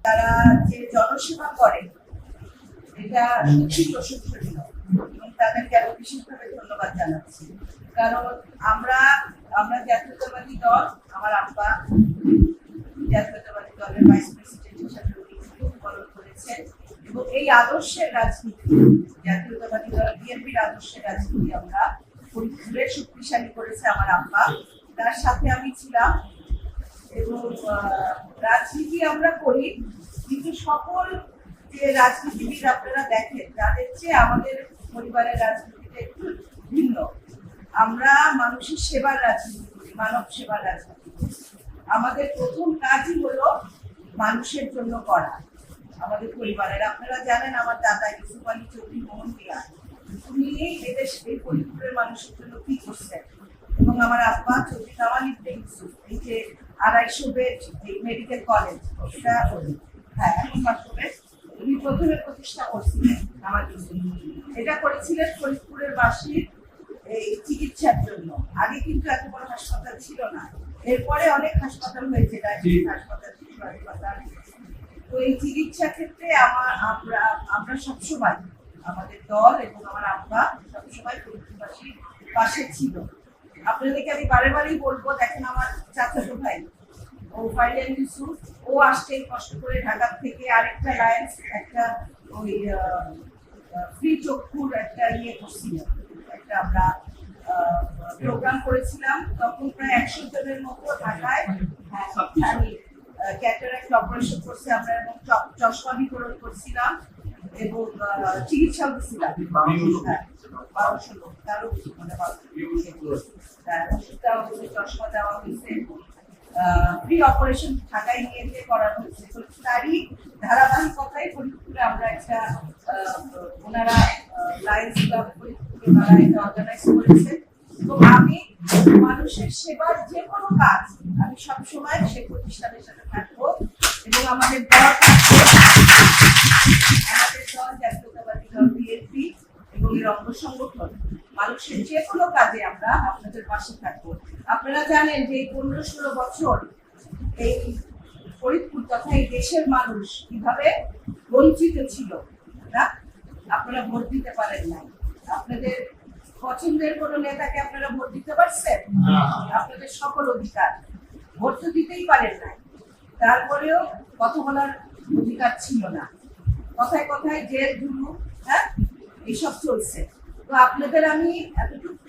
তারা যে জনসেবা করে এটা সত্যি প্রশংসনীয় এবং তাদেরকে আরো বিশেষভাবে ধন্যবাদ জানাচ্ছি। কারণ আমরা জাতীয়তাবাদী দল, আমার আব্বা জাতীয়তাবাদী দলের ভাইস প্রেসিডেন্ট হিসেবে পালন করেছেন এবং এই আদর্শের রাজনীতি, জাতীয়তাবাদী দল বিএনপির আদর্শের রাজনীতি আমরা ফরিদপুরে শক্তিশালী করেছে আমার আব্বা, তার সাথে আমি ছিলাম। এবং রাজনীতি আমরা করি, কিন্তু সকল যে রাজনীতিবিদ আপনারা দেখেন তাদের চেয়ে আমাদের পরিবারের রাজনীতিটা একটু ভিন্ন। আমরা মানুষের সেবার রাজনীতি করি, মানব সেবার রাজনীতি করি। আমাদের প্রথম কাজই হলো মানুষের জন্য করা। আমাদের পরিবারের আপনারা জানেন আমার দাদা ইউসুফ আলী চৌধুরী মোহন মিয়া, উনি এদেশ এই ফরিদপুরের মানুষের জন্য কি করছেন, এবং আমার আব্বা চৌধুরী কামাল ইবনে ইউসুফ, এই যে 250 বেড মেডিকেল কলেজ, এটা হ্যাঁ এখন বাস্তবে উনি প্রথমে প্রতিষ্ঠা করছিলেন। আমার এটা করেছিলেন ফরিদপুরের বাসীর এই চিকিৎসার জন্য। আগে কিন্তু এত বড় হাসপাতাল ছিল না, এরপরে অনেক হাসপাতাল হয়েছে, ডায়াবেটিস হাসপাতাল, শিশু হাসপাতাল। তো এই চিকিৎসা ক্ষেত্রে আমরা সবসময়, আমাদের দল এবং আমার আব্বা সবসময় ফরিদপুরবাসীর পাশে ছিল। আপনাদেরকে আমি বারেবারই বলবো, দেখেন আমার চাচাতো ভাই ও ফাইলেন ইউসুফ, ও আসছে কষ্ট করে ঢাকা থেকে, আরেকটা লায়েন্স একটা ওই ফ্রি চক্ষুর একটা ইয়ে করছিল, একটা আমরা প্রোগ্রাম করেছিলাম, তখন প্রায় 100 জনের মতো ঢাকায় ক্যাটারাক্ট অপারেশন করছে আমরা, এবং চশমা বিতরণ করছিলাম এবং চিকিৎসাও দিচ্ছিলাম। 1200 লোক, তারও মানে চশমা দেওয়া হয়েছে, ফ্রি অপারেশন ঢাকায় নিয়ে যেয়ে করানো হয়েছে। তো তারই ধারাবাহিকতায় ফরিদপুরে আমরা একটা ওনারা লায়ন্স ক্লাব ফরিদপুরে ওনারা এটা অর্গানাইজ করেছে। তো আমি মানুষের সেবার যে কোনো কাজ আমি সবসময় সেই প্রতিষ্ঠানের সাথে থাকবো এবং আমাদের দল জাতীয়তাবাদী দল বিএনপি এবং এর অঙ্গ সংগঠন মানুষের যে কোনো কাজে আমরা আপনাদের পাশে থাকবো। আপনারা জানেন যে এই 15-16 বছর এই ফরিদপুর তথা এই দেশের মানুষ কিভাবে বঞ্চিত ছিল না, আপনারা ভোট দিতে পারেন নাই। আপনাদের পছন্দের কোন নেতাকে আপনারা ভোট দিতে পারছেন? আপনাদের সকল অধিকার, ভোট তো দিতেই পারেন নাই। তারপরেও কথা বলার অধিকার ছিল না, কথায় কথায় জেল জুলুম, হ্যাঁ এইসব চলছে। তো আপনাদের আমি এতটুকু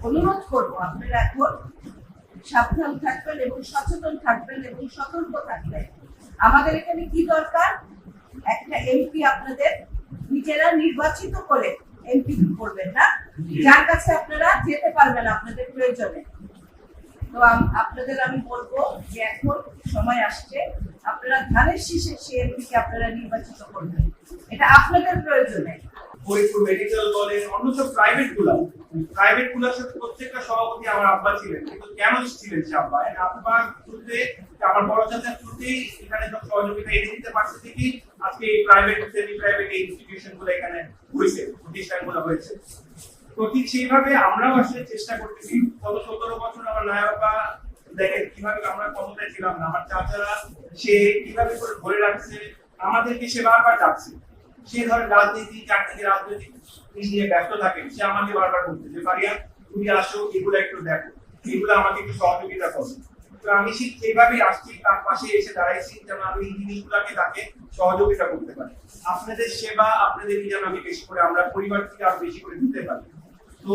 অনুরোধ করবো, আপনারা এখন সাবধান থাকবেন এবং সচেতন থাকবেন এবং সতর্ক থাকবেন। আমাদের এখানে কি দরকার, একটা এমপি আপনাদের নিজেরা নির্বাচিত করে এমপি করবেন না, যার কাছে আপনারা যেতে পারবেন আপনাদের প্রয়োজনে। তো আপনাদের আমি বলবো যে এখন সময় আসছে, আপনারা ধানের শীষে সেই এমপিকে আপনারা নির্বাচিত করবেন, এটা আপনাদের প্রয়োজনে। ফরিদপুর মেডিকেল কলেজ, অন্য সব প্রাইভেট গুলোর সাথে প্রত্যেকটা সভাপতি আমার আব্বা ছিলেন। কিন্তু কেন ছিলেন সে আব্বা? আব্বা শুরুতে আমার বড় চাচার শুরুতেই এখানে সব সহযোগিতা এনে দিতে পারছে থেকেই আজকে এই প্রাইভেট সেমি প্রাইভেট ইনস্টিটিউশন গুলো এখানে হয়েছে, প্রতিষ্ঠানগুলো হয়েছে। তো ঠিক সেইভাবে আমরাও আসলে চেষ্টা করতেছি। গত 17 বছর আমার নয়া বাবা দেখেন কিভাবে আমরা ক্ষমতায় ছিলাম না, আমার চাচারা সে কিভাবে করে ধরে রাখছে, আমাদেরকে সে বারবার ডাকছে। সে ধরেন রাজনীতি, চারদিকে রাজনৈতিক নিয়ে ব্যস্ত থাকে, সে আমাকে বারবার বলছে যে ফারিয়া তুমি আসো, এগুলো একটু দেখো, এগুলো আমাকে একটু সহযোগিতা করো। তো আমি সেইভাবেই আসছি, তার পাশে এসে দাঁড়াইছি যেন আমি এই জিনিসগুলোকে তাকে সহযোগিতা করতে পারি। আপনাদের সেবা, আপনাদের যেন আমি বেশি করে আমরা পরিবার থেকে আরো বেশি করে দিতে পারি। তো